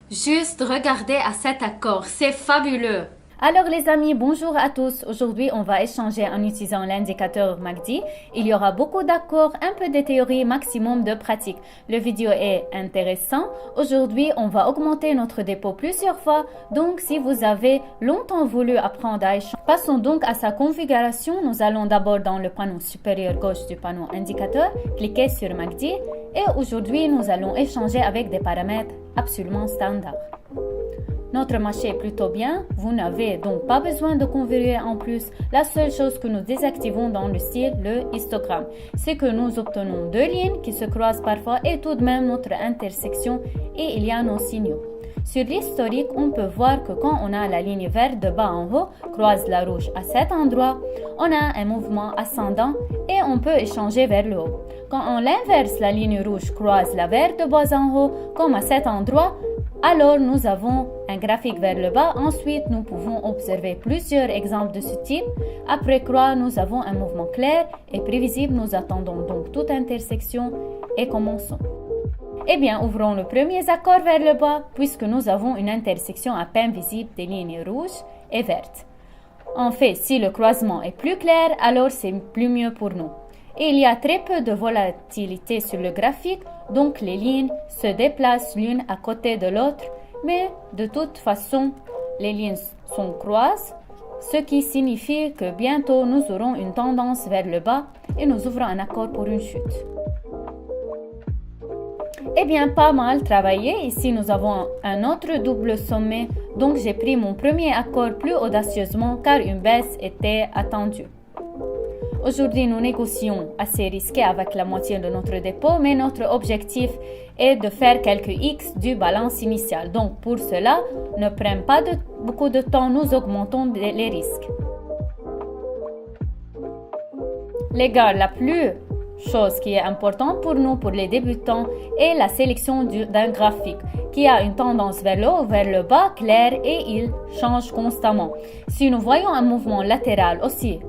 Juste regardez à cet accord, c'est fabuleux. Alors les amis, bonjour à tous. Aujourd'hui, on va échanger en utilisant l'indicateur MACD. Il y aura beaucoup d'accords, un peu de théorie, maximum de pratique. Le vidéo est intéressant. Aujourd'hui, on va augmenter notre dépôt plusieurs fois. Donc, si vous avez longtemps voulu apprendre à échanger, passons donc à sa configuration. Nous allons d'abord dans le panneau supérieur gauche du panneau indicateur, cliquer sur MACD. Et aujourd'hui, nous allons échanger avec des paramètres absolument standards. Notre marché est plutôt bien, vous n'avez donc pas besoin de configurer en plus. La seule chose que nous désactivons dans le style, le histogramme, c'est que nous obtenons deux lignes qui se croisent parfois et tout de même notre intersection et il y a nos signaux. Sur l'historique, on peut voir que quand on a la ligne verte de bas en haut croise la rouge à cet endroit, on a un mouvement ascendant et on peut échanger vers le haut. Quand on inverse, la ligne rouge croise la verte de bas en haut, comme à cet endroit, alors nous avons un graphique vers le bas. Ensuite, nous pouvons observer plusieurs exemples de ce type. Après croix, nous avons un mouvement clair et prévisible. Nous attendons donc toute intersection et commençons. Eh bien, ouvrons le premier accord vers le bas puisque nous avons une intersection à peine visible des lignes rouges et vertes. En fait, si le croisement est plus clair, alors c'est plus mieux pour nous. Et il y a très peu de volatilité sur le graphique, donc les lignes se déplacent l'une à côté de l'autre, mais de toute façon, les lignes sont croisées, ce qui signifie que bientôt nous aurons une tendance vers le bas et nous ouvrons un accord pour une chute. Eh bien, pas mal travaillé. Ici, nous avons un autre double sommet, donc j'ai pris mon premier accord plus audacieusement car une baisse était attendue. Aujourd'hui, nous négocions assez risqué avec la moitié de notre dépôt, mais notre objectif est de faire quelques X du balance initial. Donc, pour cela, ne prenons pas beaucoup de temps, nous augmentons les risques. Les gars, la plus chose qui est importante pour nous, pour les débutants, est la sélection d'un graphique qui a une tendance vers le haut ou vers le bas clair et il change constamment. Si nous voyons un mouvement latéral aussi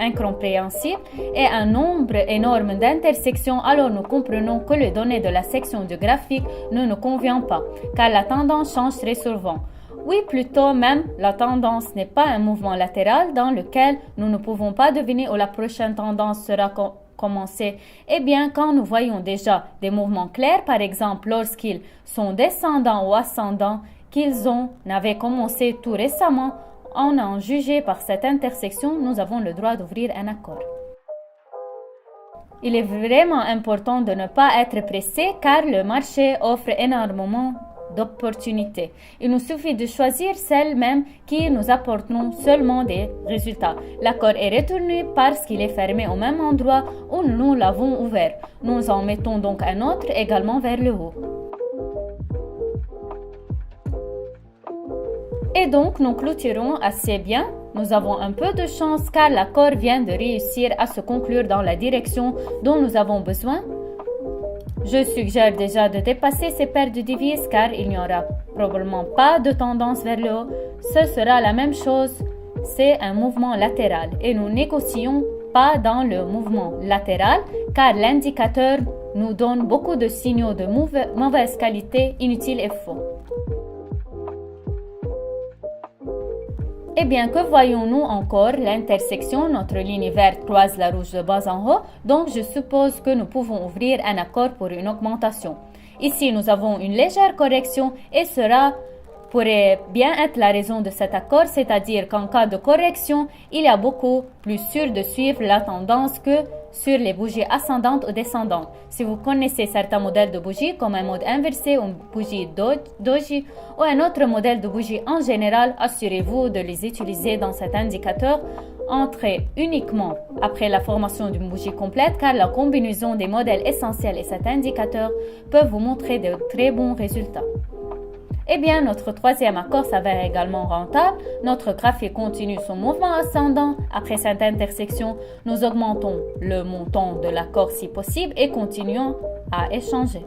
incompréhensible et un nombre énorme d'intersections, alors nous comprenons que les données de la section du graphique ne nous conviennent pas, car la tendance change très souvent. Oui, plutôt même, la tendance n'est pas un mouvement latéral dans lequel nous ne pouvons pas deviner où la prochaine tendance sera commencer. Eh bien, quand nous voyons déjà des mouvements clairs, par exemple lorsqu'ils sont descendants ou ascendants, n'avaient commencé tout récemment, en jugé par cette intersection, nous avons le droit d'ouvrir un accord. Il est vraiment important de ne pas être pressé car le marché offre énormément d'opportunités. Il nous suffit de choisir celles mêmes qui nous apporteront seulement des résultats. L'accord est retenu parce qu'il est fermé au même endroit où nous l'avons ouvert. Nous en mettons donc un autre également vers le haut. Et donc nous clôturons assez bien. Nous avons un peu de chance car l'accord vient de réussir à se conclure dans la direction dont nous avons besoin. Je suggère déjà de dépasser ces paires de devises car il n'y aura probablement pas de tendance vers le haut. Ce sera la même chose, c'est un mouvement latéral et nous négocions pas dans le mouvement latéral car l'indicateur nous donne beaucoup de signaux de mauvaise qualité, inutiles et faux. Eh bien, que voyons-nous encore? L'intersection, notre ligne verte croise la rouge de bas en haut, donc je suppose que nous pouvons ouvrir un accord pour une augmentation. Ici, nous avons une légère correction et cela pourrait bien être la raison de cet accord, c'est-à-dire qu'en cas de correction, il y a beaucoup plus sûr de suivre la tendance que sur les bougies ascendantes ou descendantes. Si vous connaissez certains modèles de bougies comme un mode inversé ou une bougie doji ou un autre modèle de bougie en général, assurez-vous de les utiliser dans cet indicateur. Entrez uniquement après la formation d'une bougie complète car la combinaison des modèles essentiels et cet indicateur peut vous montrer de très bons résultats. Eh bien, notre troisième accord s'avère également rentable. Notre graphique continue son mouvement ascendant. Après cette intersection, nous augmentons le montant de l'accord si possible et continuons à échanger.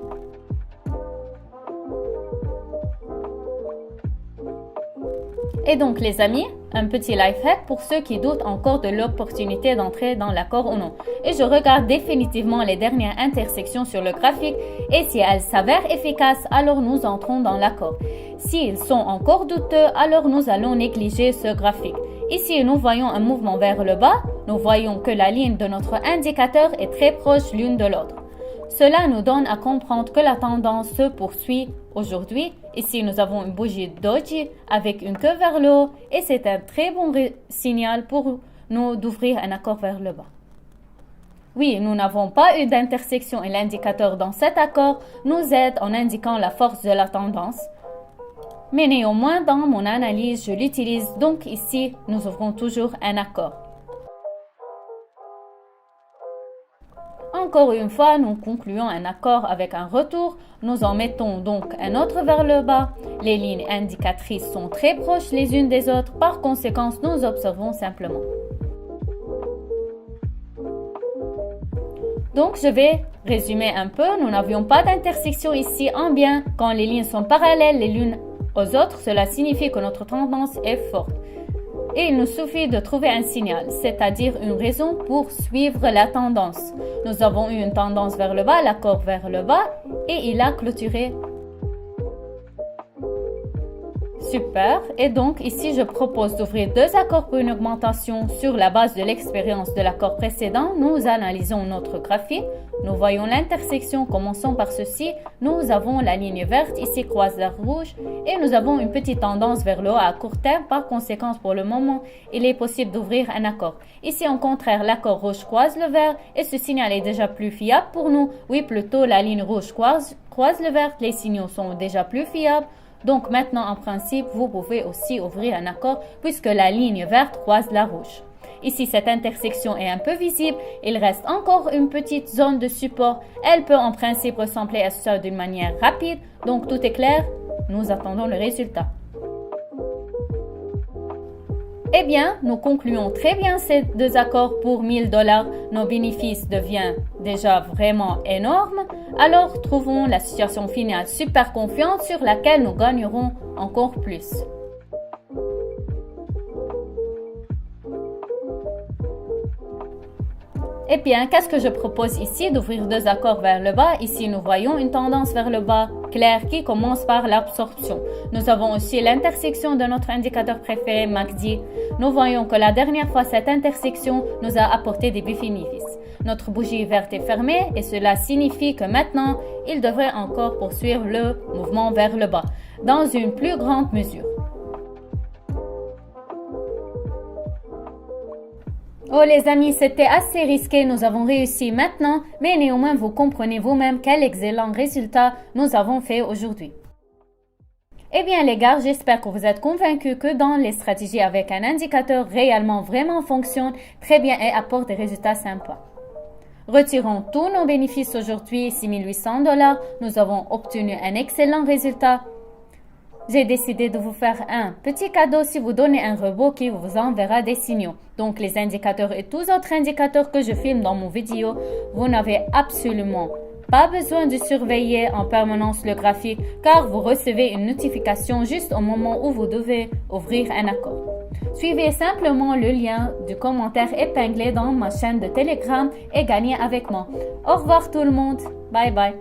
Et donc les amis, un petit life hack pour ceux qui doutent encore de l'opportunité d'entrer dans l'accord ou non. Et je regarde définitivement les dernières intersections sur le graphique et si elles s'avèrent efficaces, alors nous entrons dans l'accord. S'ils sont encore douteux, alors nous allons négliger ce graphique. Ici, nous voyons un mouvement vers le bas. Nous voyons que la ligne de notre indicateur est très proche l'une de l'autre. Cela nous donne à comprendre que la tendance se poursuit aujourd'hui. Ici, nous avons une bougie doji avec une queue vers le haut et c'est un très bon signal pour nous d'ouvrir un accord vers le bas. Oui, nous n'avons pas eu d'intersection et l'indicateur dans cet accord nous aide en indiquant la force de la tendance. Mais néanmoins, dans mon analyse, je l'utilise. Donc ici, nous ouvrons toujours un accord. Encore une fois, nous concluons un accord avec un retour. Nous en mettons donc un autre vers le bas. Les lignes indicatrices sont très proches les unes des autres. Par conséquent, nous observons simplement. Donc, je vais résumer un peu. Nous n'avions pas d'intersection ici en bien. Quand les lignes sont parallèles les l'une aux autres, cela signifie que notre tendance est forte. Et il nous suffit de trouver un signal, c'est-à-dire une raison pour suivre la tendance. Nous avons eu une tendance vers le bas, l'accord vers le bas, et il a clôturé. Super. Et donc ici, je propose d'ouvrir deux accords pour une augmentation sur la base de l'expérience de l'accord précédent. Nous analysons notre graphique. Nous voyons l'intersection. Commençons par ceci. Nous avons la ligne verte ici croise la rouge et nous avons une petite tendance vers le haut à court terme. Par conséquent, pour le moment, il est possible d'ouvrir un accord. Ici, au contraire, l'accord rouge croise le vert et ce signal est déjà plus fiable pour nous. Oui, plutôt la ligne rouge croise le vert. Les signaux sont déjà plus fiables. Donc maintenant, en principe, vous pouvez aussi ouvrir un accord puisque la ligne verte croise la rouge. Ici, cette intersection est un peu visible. Il reste encore une petite zone de support. Elle peut en principe ressembler à ça d'une manière rapide. Donc tout est clair. Nous attendons le résultat. Eh bien, nous concluons très bien ces deux accords pour $1000. Nos bénéfices deviennent déjà vraiment énormes. Alors, trouvons la situation finale super confiante sur laquelle nous gagnerons encore plus. Eh bien, qu'est-ce que je propose ici? D'ouvrir deux accords vers le bas. Ici, nous voyons une tendance vers le bas claire qui commence par l'absorption. Nous avons aussi l'intersection de notre indicateur préféré MACD. Nous voyons que la dernière fois, cette intersection nous a apporté des bénéfices. Notre bougie verte est fermée et cela signifie que maintenant, il devrait encore poursuivre le mouvement vers le bas dans une plus grande mesure. Oh les amis, c'était assez risqué, nous avons réussi maintenant, mais néanmoins vous comprenez vous-même quel excellent résultat nous avons fait aujourd'hui. Eh bien les gars, j'espère que vous êtes convaincus que dans les stratégies avec un indicateur réellement vraiment fonctionne très bien et apporte des résultats sympas. Retirons tous nos bénéfices aujourd'hui, $6 800, nous avons obtenu un excellent résultat. J'ai décidé de vous faire un petit cadeau si vous donnez un robot qui vous enverra des signaux. Donc les indicateurs et tous autres indicateurs que je filme dans mon vidéo, vous n'avez absolument pas besoin de surveiller en permanence le graphique car vous recevez une notification juste au moment où vous devez ouvrir un accord. Suivez simplement le lien du commentaire épinglé dans ma chaîne de Telegram et gagnez avec moi. Au revoir tout le monde. Bye bye.